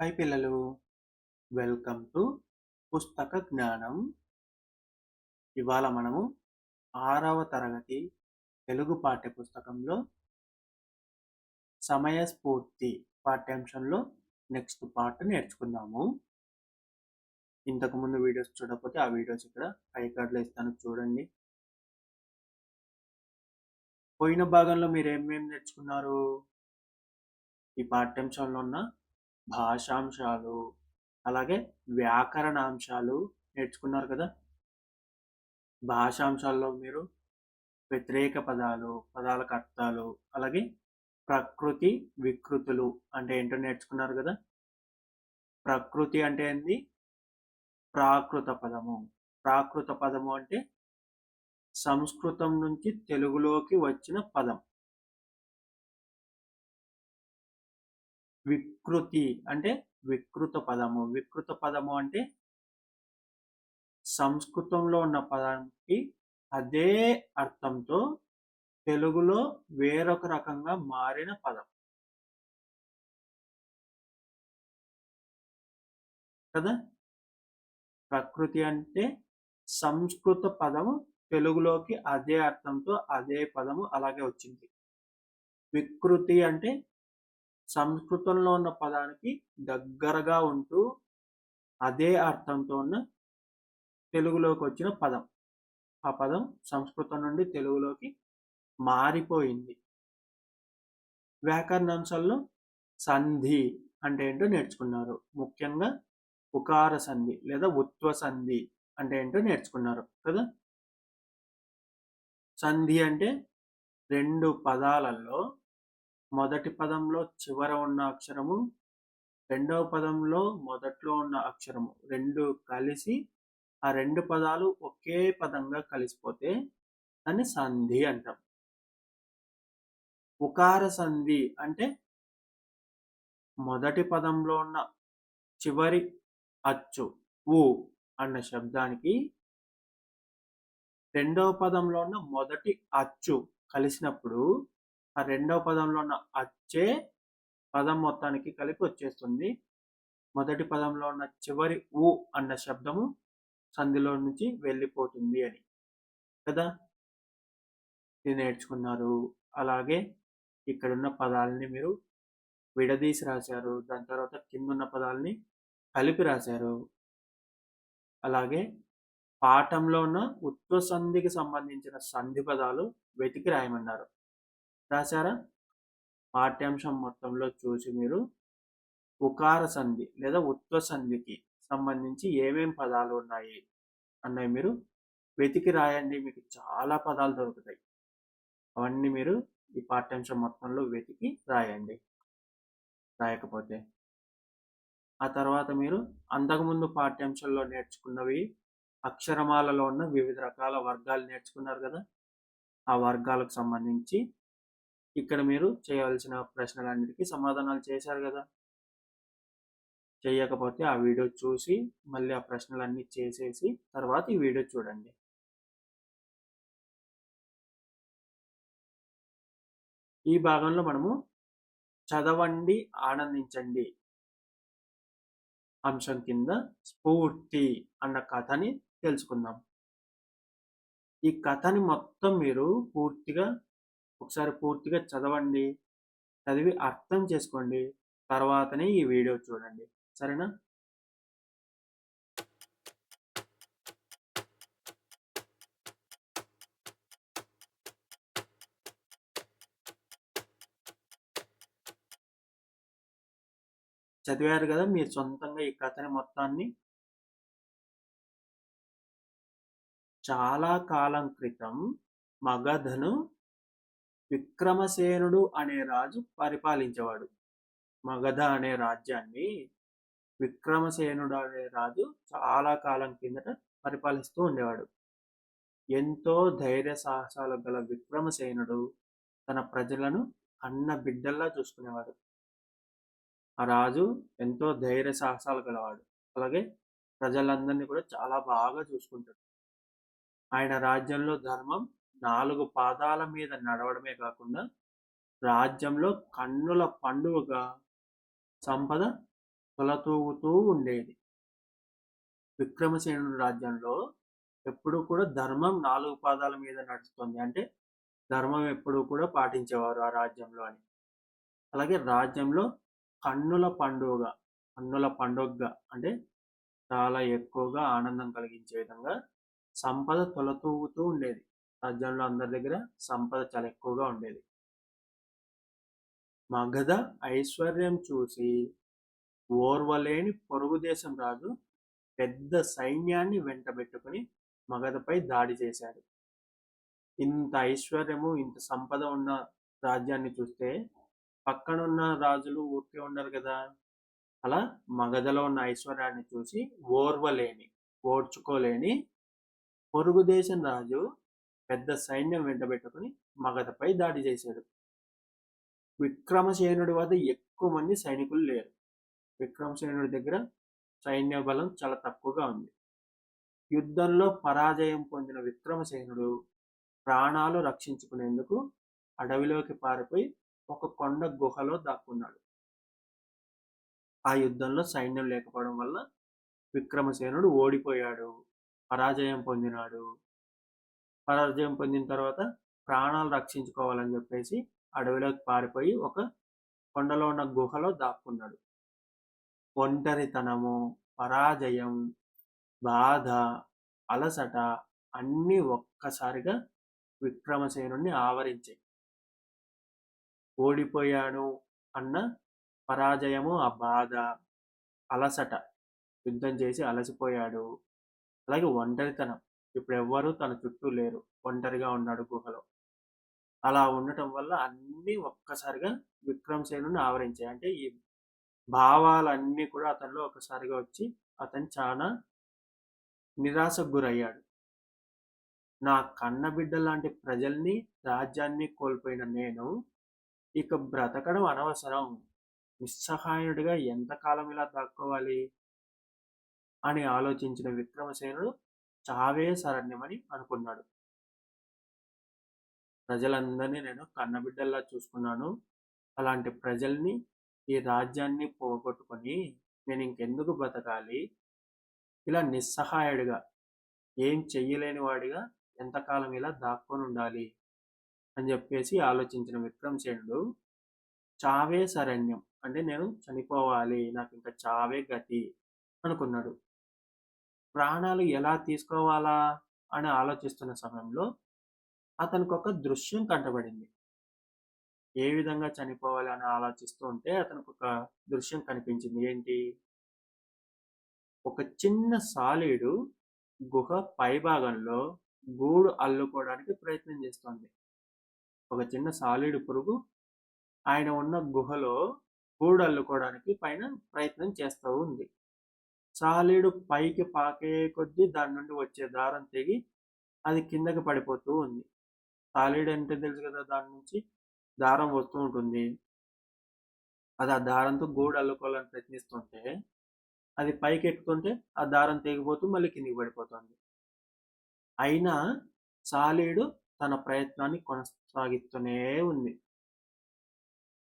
Hi పిల్లలు, welcome to పుస్తక జ్ఞానం. ఇవాళ మనము 6వ తరగతి తెలుగు పాఠ్యపుస్తకంలో సమయస్ఫూర్తి పాఠ్యాంశంలో నెక్స్ట్ పార్ట్ నేర్చుకుందాము. ఇంతకుముందు వీడియోస్ చూడకపోతే ఆ వీడియోస్ ఇక్కడ ఐ కార్డ్లో ఇస్తాను, చూడండి. పోయిన భాగంలో మీరు ఏమేమి నేర్చుకున్నారు? ఈ పాఠ్యాంశంలో ఉన్న భాషాంశాలు అలాగే వ్యాకరణాంశాలు నేర్చుకున్నారు కదా. భాషాంశాల్లో మీరు వ్యతిరేక పదాలు, పదాలకు అర్థాలు, అలాగే ప్రకృతి వికృతులు అంటే ఏంటో నేర్చుకున్నారు కదా. ప్రకృతి అంటే ఏంది? ప్రాకృత పదము. ప్రాకృత పదము అంటే సంస్కృతం నుంచి తెలుగులోకి వచ్చిన పదం. వికృతి అంటే వికృత పదము. వికృత పదము అంటే సంస్కృతంలో ఉన్న పదానికి అదే అర్థంతో తెలుగులో వేరొక రకంగా మారిన పదం కదా. ప్రకృతి అంటే సంస్కృత పదము తెలుగులోకి అదే అర్థంతో అదే పదము అలాగే వచ్చింది. వికృతి అంటే సంస్కృతంలో ఉన్న పదానికి దగ్గరగా ఉంటూ అదే అర్థంతో ఉన్న తెలుగులోకి వచ్చిన పదం. ఆ పదం సంస్కృతం నుండి తెలుగులోకి మారిపోయింది. వ్యాకరణాంశాల్లో సంధి అంటే ఏంటో నేర్చుకున్నారు. ముఖ్యంగా ఉకార సంధి లేదా ఉత్వ సంధి అంటే ఏంటో నేర్చుకున్నారు కదా. సంధి అంటే రెండు పదాలలో మొదటి పదంలో చివర ఉన్న అక్షరము, రెండవ పదంలో మొదట్లో ఉన్న అక్షరము రెండు కలిసి ఆ రెండు పదాలు ఒకే పదంగా కలిసిపోతే దాన్ని సంధి అంటాం. ఉకార సంధి అంటే మొదటి పదంలో ఉన్న చివరి అచ్చు ఊ అన్న శబ్దానికి రెండవ పదంలో ఉన్న మొదటి అచ్చు కలిసినప్పుడు ఆ రెండవ పదంలో ఉన్న అచ్చే పదం మొత్తానికి కలిపి వచ్చేస్తుంది. మొదటి పదంలో ఉన్న చివరి ఊ అన్న శబ్దము సంధిలో నుంచి వెళ్ళిపోతుంది అని కదా. ఇది నేర్చుకున్నారు. అలాగే ఇక్కడున్న పదాలని మీరు విడదీసి రాశారు, దాని తర్వాత కిందున్న పదాలని కలిపి రాశారు. అలాగే పాఠంలో ఉన్న ఉత్వ సంధికి సంబంధించిన సంధి పదాలు వెతికి రాయమన్నారు. రాశారా? పాఠ్యాంశం మొత్తంలో చూసి మీరు ఉకార సంధి లేదా ఉత్వ సంధికి సంబంధించి ఏమేం పదాలు ఉన్నాయి అన్నవి మీరు వెతికి రాయండి. మీకు చాలా పదాలు దొరుకుతాయి. అవన్నీ మీరు ఈ పాఠ్యాంశం మొత్తంలో వెతికి రాయండి. రాయకపోతే ఆ తర్వాత మీరు అంతకుముందు పాఠ్యాంశంలో నేర్చుకున్నవి అక్షరమాలలో ఉన్న వివిధ రకాల వర్గాలు నేర్చుకున్నారు కదా. ఆ వర్గాలకు సంబంధించి ఇక్కడ మీరు చేయవలసిన ప్రశ్నలన్నిటికీ సమాధానాలు చేశారు కదా. చేయకపోతే ఆ వీడియో చూసి మళ్ళీ ఆ ప్రశ్నలన్నీ చేసేసి తర్వాత ఈ వీడియో చూడండి. ఈ భాగంలో మనము చదవండి ఆనందించండి అంశం కింద స్ఫూర్తి అన్న కథని తెలుసుకుందాం. ఈ కథని మొత్తం మీరు ఒకసారి పూర్తిగా చదవండి, చదివి అర్థం చేసుకోండి, తర్వాతనే ఈ వీడియో చూడండి. సరేనా? చదివారు కదా మీరు సొంతంగా ఈ కథని మొత్తాన్ని. చాలా కాలం క్రితం మగధను విక్రమసేనుడు అనే రాజు పరిపాలించేవాడు. మగధ అనే రాజ్యాన్ని విక్రమసేనుడు అనే రాజు చాలా కాలం కిందట పరిపాలిస్తూ ఉండేవాడు. ఎంతో ధైర్య సాహసాలు గల విక్రమసేనుడు తన ప్రజలను అన్న బిడ్డల్లా చూసుకునేవాడు. ఆ రాజు ఎంతో ధైర్య సాహసాలు గలవాడు. అలాగే ప్రజలందరినీ కూడా చాలా బాగా చూసుకుంటాడు. ఆయన రాజ్యంలో ధర్మం 4 పాదాల మీద నడవడమే కాకుండా రాజ్యంలో కన్నుల పండుగగా సంపద తొలతూగుతూ ఉండేది. విక్రమసేనుడి రాజ్యంలో ఎప్పుడూ కూడా ధర్మం 4 పాదాల మీద నడుస్తుంది. అంటే ధర్మం ఎప్పుడూ కూడా పాటించేవారు ఆ రాజ్యంలో అని. అలాగే రాజ్యంలో కన్నుల పండుగగా అంటే చాలా ఎక్కువగా ఆనందం కలిగించే విధంగా సంపద తొలతూగుతూ ఉండేది. రాజ్యంలో అందరి దగ్గర సంపద చాలా ఎక్కువగా ఉండేది. మగధ ఐశ్వర్యం చూసి ఓర్వలేని పొరుగు దేశం రాజు పెద్ద సైన్యాన్ని వెంటబెట్టుకుని మగధపై దాడి చేశాడు. ఇంత ఐశ్వర్యము, ఇంత సంపద ఉన్న రాజ్యాన్ని చూస్తే పక్కనున్న రాజులు ఊరికే ఉండరు కదా. అలా మగధలో ఉన్న ఐశ్వర్యాన్ని చూసి ఓర్చుకోలేని పొరుగు దేశం రాజు పెద్ద సైన్యం వెంటబెట్టుకుని మగధపై దాడి చేశాడు. విక్రమసేనుడి వద్ద ఎక్కువ మంది సైనికులు లేరు. విక్రమసేనుడి దగ్గర సైన్య బలం చాలా తక్కువగా ఉంది. యుద్ధంలో పరాజయం పొందిన విక్రమసేనుడు ప్రాణాలు రక్షించుకునేందుకు అడవిలోకి పారిపోయి ఒక కొండ గుహలో దాక్కున్నాడు. ఆ యుద్ధంలో సైన్యం లేకపోవడం వల్ల విక్రమసేనుడు ఓడిపోయాడు, పరాజయం పొందినాడు. పరాజయం పొందిన తర్వాత ప్రాణాలు రక్షించుకోవాలని చెప్పేసి అడవిలోకి పారిపోయి ఒక కొండలో ఉన్న గుహలో దాక్కున్నాడు. ఒంటరితనము, పరాజయం, బాధ, అలసట అన్నీ ఒక్కసారిగా విక్రమసేనుడిని ఆవరించాయి. ఓడిపోయాను అన్న పరాజయము, ఆ బాధ, అలసట, యుద్ధం చేసి అలసిపోయాడు. అలాగే ఒంటరితనం, ఇప్పుడు ఎవ్వరూ తన చుట్టూ లేరు, ఒంటరిగా ఉన్నాడు గుహలో. అలా ఉండటం వల్ల అన్నీ ఒక్కసారిగా విక్రమసేనుడిని ఆవరించాయి. అంటే ఈ భావాలన్నీ కూడా అతనిలో ఒకసారిగా వచ్చి అతను చాలా నిరాశకు గురయ్యాడు. నా కన్నబిడ్డ లాంటి ప్రజల్ని, రాజ్యాన్ని కోల్పోయిన నేను ఇక బ్రతకడం అనవసరం, నిస్సహాయుడిగా ఎంతకాలం ఇలా దాక్కోవాలి అని ఆలోచించిన విక్రమసేనుడు చావే శరణ్యమని అనుకున్నాడు. ప్రజలందరినీ నేను కన్నబిడ్డల్లా చూసుకున్నాను. అలాంటి ప్రజల్ని, ఈ రాజ్యాన్ని పోగొట్టుకొని నేను ఇంకెందుకు బ్రతకాలి? ఇలా నిస్సహాయుడిగా, ఏం చెయ్యలేని వాడిగా ఎంతకాలం ఇలా దాక్కొని ఉండాలి అని చెప్పేసి ఆలోచించిన విక్రమసేనుడు చావే శరణ్యం, అంటే నేను చనిపోవాలి, నాకు ఇంకా చావే గతి అనుకున్నాడు. ప్రాణాలు ఎలా తీసుకోవాలా అని ఆలోచిస్తున్న సమయంలో అతనికి ఒక దృశ్యం కంటపడింది. ఏ విధంగా చనిపోవాలి అని ఆలోచిస్తూ ఉంటే అతనికి ఒక దృశ్యం కనిపించింది. ఏంటి? ఒక చిన్న సాలీడు గుహ పైభాగంలో గూడు అల్లుకోవడానికి ప్రయత్నం చేస్తోంది. ఒక చిన్న సాలీడు పురుగు ఆయన ఉన్న గుహలో గూడు అల్లుకోవడానికి పైన ప్రయత్నం చేస్తూ ఉంది. సాలీడు పైకి పాకే కొద్దీ దాని నుండి వచ్చే దారం తెగి అది కిందకి పడిపోతూ ఉంది. సాలీడు అంటే తెలుసు కదా, దాని నుంచి దారం వస్తూ ఉంటుంది. అది ఆ దారంతో గూడు అల్లుకోవాలని ప్రయత్నిస్తుంటే అది పైకి ఎక్కుతుంటే ఆ దారం తెగిపోతూ మళ్ళీ కిందికి పడిపోతుంది. అయినా సాలీడు తన ప్రయత్నాన్ని కొనసాగిస్తూనే ఉంది.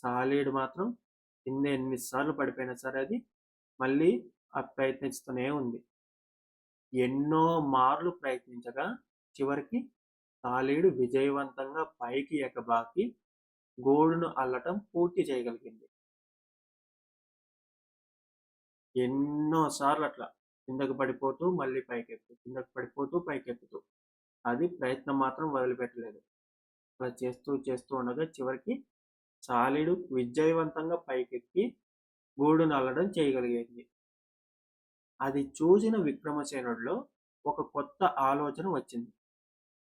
సాలీడు మాత్రం కింద ఎన్నిసార్లు పడిపోయినా సరే అది మళ్ళీ ప్రయత్నిస్తూనే ఉంది. ఎన్నో మార్లు ప్రయత్నించగా చివరికి సాలీడు విజయవంతంగా పైకి ఎగబాకి గూడును అల్లటం పూర్తి చేయగలిగింది. ఎన్నోసార్లు అట్లా కిందకు పడిపోతూ మళ్ళీ పైకెక్కుతూ, కిందకు పడిపోతూ పైకెక్కుతూ, అది ప్రయత్నం మాత్రం వదిలిపెట్టలేదు. అలా చేస్తూ చేస్తూ ఉండగా చివరికి సాలీడు విజయవంతంగా పైకెక్కి గూడును అల్లడం చేయగలిగింది. అది చూసిన విక్రమసేనుడిలో ఒక కొత్త ఆలోచన వచ్చింది.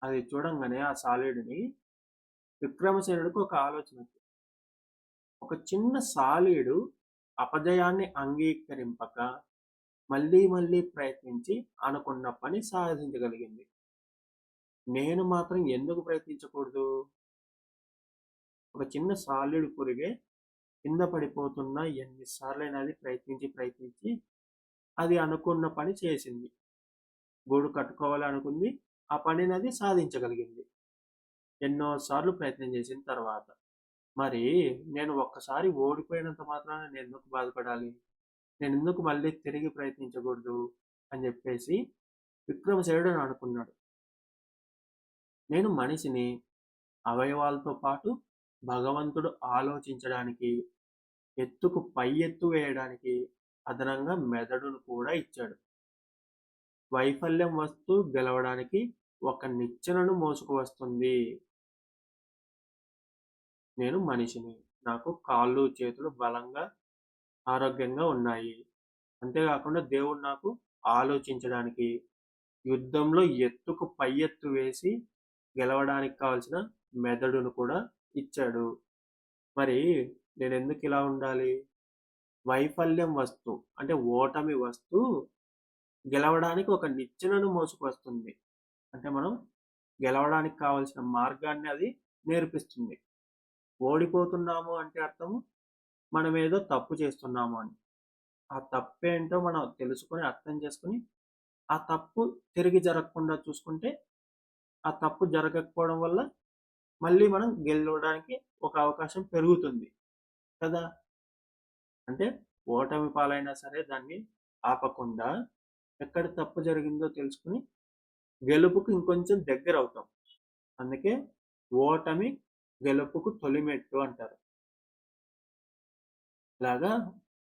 అది చూడంగానే ఆ సాలీడుని విక్రమసేనుడికి ఒక ఆలోచన వచ్చింది. ఒక చిన్న సాలీడు అపజయాన్ని అంగీకరింపక మళ్ళీ మళ్ళీ ప్రయత్నించి అనుకున్న పని సాధించగలిగింది. నేను మాత్రం ఎందుకు ప్రయత్నించకూడదు? ఒక చిన్న సాలీడు పురుగే కింద పడిపోతున్నా ఎన్నిసార్లైనా అది ప్రయత్నించి అది అనుకున్న పని చేసింది. గూడు కట్టుకోవాలి అనుకుంది, ఆ పనిని అది సాధించగలిగింది ఎన్నోసార్లు ప్రయత్నం చేసిన తర్వాత. మరి నేను ఒక్కసారి ఓడిపోయినంత మాత్రాన నేను ఎందుకు బాధపడాలి? నేను ఎందుకు మళ్ళీ తిరిగి ప్రయత్నించకూడదు అని చెప్పేసి విక్రమసేనుడు అనుకున్నాడు. నేను మనిషిని, అవయవాలతో పాటు భగవంతుడు ఆలోచించడానికి, ఎత్తుకు పై ఎత్తు వేయడానికి అదనంగా మెదడును కూడా ఇచ్చాడు. వైఫల్యం వస్తూ గెలవడానికి ఒక నిచ్చెనను మోసుకు వస్తుంది. నేను మనిషిని, నాకు కాళ్ళు చేతులు బలంగా ఆరోగ్యంగా ఉన్నాయి. అంతేకాకుండా దేవుడు నాకు ఆలోచించడానికి, యుద్ధంలో ఎత్తుకు పై ఎత్తు వేసి గెలవడానికి కావాల్సిన మెదడును కూడా ఇచ్చాడు. మరి నేను ఎందుకు ఇలా ఉండాలి? వైఫల్యం వస్తూ అంటే ఓటమి వస్తూ గెలవడానికి ఒక నిచ్చెనను మోసుకొస్తుంది. అంటే మనం గెలవడానికి కావాల్సిన మార్గాన్ని అది నేర్పిస్తుంది. ఓడిపోతున్నాము అంటే అర్థము మనం ఏదో తప్పు చేస్తున్నాము అని. ఆ తప్పేంటో మనం తెలుసుకొని అర్థం చేసుకొని ఆ తప్పు తిరిగి జరగకుండా చూసుకుంటే ఆ తప్పు జరగకపోవడం వల్ల మళ్ళీ మనం గెలవడానికి ఒక అవకాశం పెరుగుతుంది కదా. అంటే ఓటమి పాలైనా సరే దాన్ని ఆపకుండా ఎక్కడ తప్పు జరిగిందో తెలుసుకుని గెలుపుకు ఇంకొంచెం దగ్గర అవుతాం. అందుకే ఓటమి గెలుపుకు తొలిమెట్టు అంటారు. ఇలాగా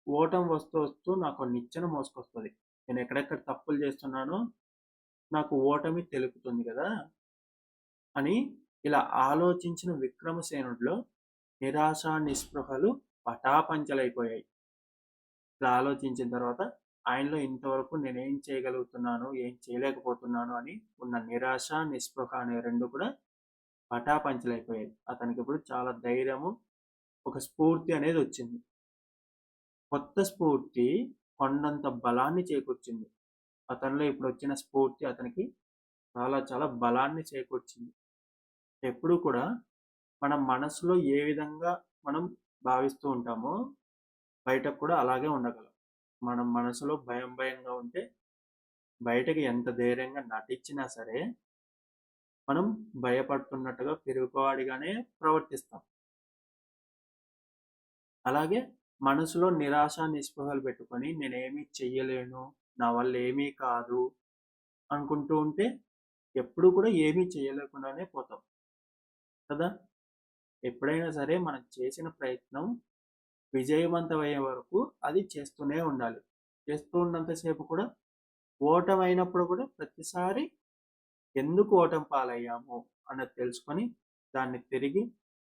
ఓటమి వస్తూ వస్తూ నాకు నిచ్చెన మోసుకొస్తుంది. నేను ఎక్కడెక్కడ తప్పులు చేస్తున్నానో నాకు ఓటమి తెలుపుతుంది కదా అని ఇలా ఆలోచించిన విక్రమసేనుడిలో నిరాశ నిస్పృహలు పటాపంచలైపోయాయి. ఇలా ఆలోచించిన తర్వాత ఆయనలో ఇంతవరకు నేనేం చేయగలుగుతున్నాను, ఏం చేయలేకపోతున్నాను అని ఉన్న నిరాశ నిస్పృహ అనే రెండు కూడా పటాపంచలైపోయాయి. అతనికి ఇప్పుడు చాలా ధైర్యము, ఒక స్ఫూర్తి అనేది వచ్చింది. కొత్త స్ఫూర్తి కొండంత బలాన్ని చేకూర్చింది. అతనిలో ఇప్పుడు వచ్చిన స్ఫూర్తి అతనికి చాలా చాలా బలాన్ని చేకూర్చింది. ఎప్పుడు కూడా మన మనసులో ఏ విధంగా మనం భావిస్తూ ఉంటామో బయటకు కూడా అలాగే ఉండగలం. మనం మనసులో భయం భయంగా ఉంటే బయటకి ఎంత ధైర్యంగా నటించినా సరే మనం భయపడుతున్నట్టుగా పిరిగివాడిగానే ప్రవర్తిస్తాం. అలాగే మనసులో నిరాశ నిస్పృహలు పెట్టుకొని నేనేమీ చెయ్యలేను, నా వల్ల ఏమీ కాదు అనుకుంటూ ఉంటే ఎప్పుడు కూడా ఏమీ చేయలేకుండానే పోతాం కదా. ఎప్పుడైనా సరే మనం చేసిన ప్రయత్నం విజయవంతమయ్యే వరకు అది చేస్తూనే ఉండాలి. చేస్తూ ఉన్నంతసేపు కూడా ఓటమి అయినప్పుడు కూడా ప్రతిసారి ఎందుకు ఓటమి పాలయ్యాము అన్నది తెలుసుకొని దాన్ని తిరిగి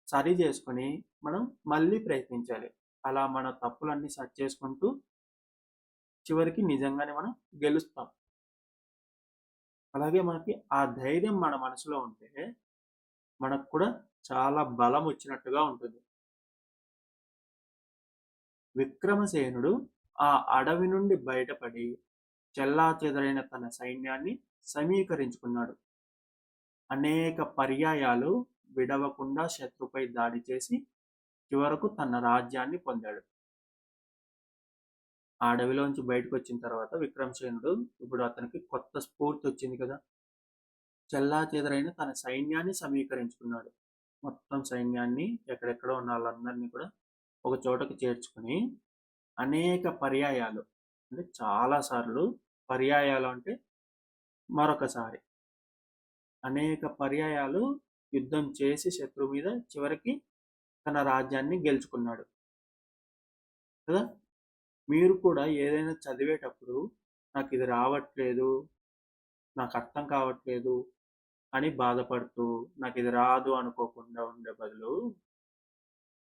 సరి చేసుకొని మనం మళ్ళీ ప్రయత్నించాలి. అలా మన తప్పులన్నీ సరి చేసుకుంటూ చివరికి నిజంగానే మనం గెలుస్తాం. అలాగే మనకి ఆ ధైర్యం మన మనసులో ఉంటే మనకు కూడా చాలా బలం వచ్చినట్టుగా ఉంటుంది. విక్రమసేనుడు ఆ అడవి నుండి బయటపడి చెల్లాచెదరైన తన సైన్యాన్ని సమీకరించుకున్నాడు. అనేక పర్యాయాలు విడవకుండా శత్రుపై దాడి చేసి చివరకు తన రాజ్యాన్ని పొందాడు. ఆ అడవిలోంచి బయటకు వచ్చిన తర్వాత విక్రమసేనుడు ఇప్పుడు అతనికి కొత్త స్ఫూర్తి వచ్చింది కదా. చెల్లాచెదరైన తన సైన్యాన్ని సమీకరించుకున్నాడు. మొత్తం సైన్యాన్ని ఎక్కడెక్కడో ఉన్న వాళ్ళందరినీ కూడా ఒక చోటకు చేర్చుకుని అనేక పర్యాయాలు అంటే చాలా సార్లు, పర్యాయాలు అంటే మరొకసారి అనేక పర్యాయాలు యుద్ధం చేసి శత్రువు మీద చివరికి తన రాజ్యాన్ని గెలుచుకున్నాడు కదా. మీరు కూడా ఏదైనా చదివేటప్పుడు నాకు ఇది రావట్లేదు, నాకు అర్థం కావట్లేదు అని బాధపడుతూ నాకు ఇది రాదు అనుకోకుండా ఉండే బదులు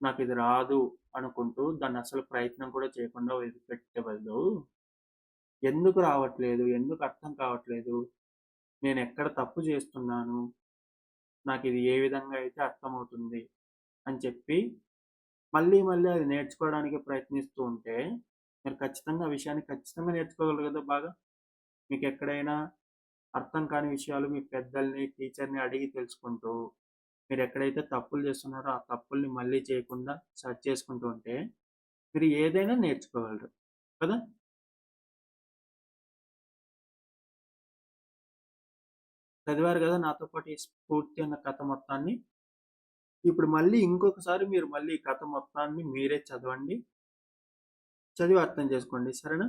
నాకు ఇది రాదు అనుకుంటూ దాన్ని అసలు ప్రయత్నం కూడా చేయకుండా వదిలిపెట్టే బదులు ఎందుకు రావట్లేదు, ఎందుకు అర్థం కావట్లేదు, నేను ఎక్కడ తప్పు చేస్తున్నాను, నాకు ఇది ఏ విధంగా అయితే అర్థమవుతుంది అని చెప్పి మళ్ళీ మళ్ళీ అది నేర్చుకోవడానికి ప్రయత్నిస్తూ ఉంటే మీరు ఖచ్చితంగా ఆ విషయాన్ని ఖచ్చితంగా నేర్చుకోగలరు కదా బాగా. మీకు ఎక్కడైనా అర్థం కాని విషయాలు మీ పెద్దల్ని, టీచర్ని అడిగి తెలుసుకుంటూ మీరు ఎక్కడైతే తప్పులు చేస్తున్నారో ఆ తప్పుల్ని మళ్ళీ చేయకుండా సరి చేసుకుంటూ ఉంటే మీరు ఏదైనా నేర్చుకోగలరు కదా. చదివారు కదా నాతో పాటు ఈ స్ఫూర్తి అన్న కథ మొత్తాన్ని. ఇప్పుడు మళ్ళీ ఇంకొకసారి మీరు మళ్ళీ ఈ కథ మొత్తాన్ని మీరే చదవండి. చదివి అర్థం చేసుకోండి. సరేనా?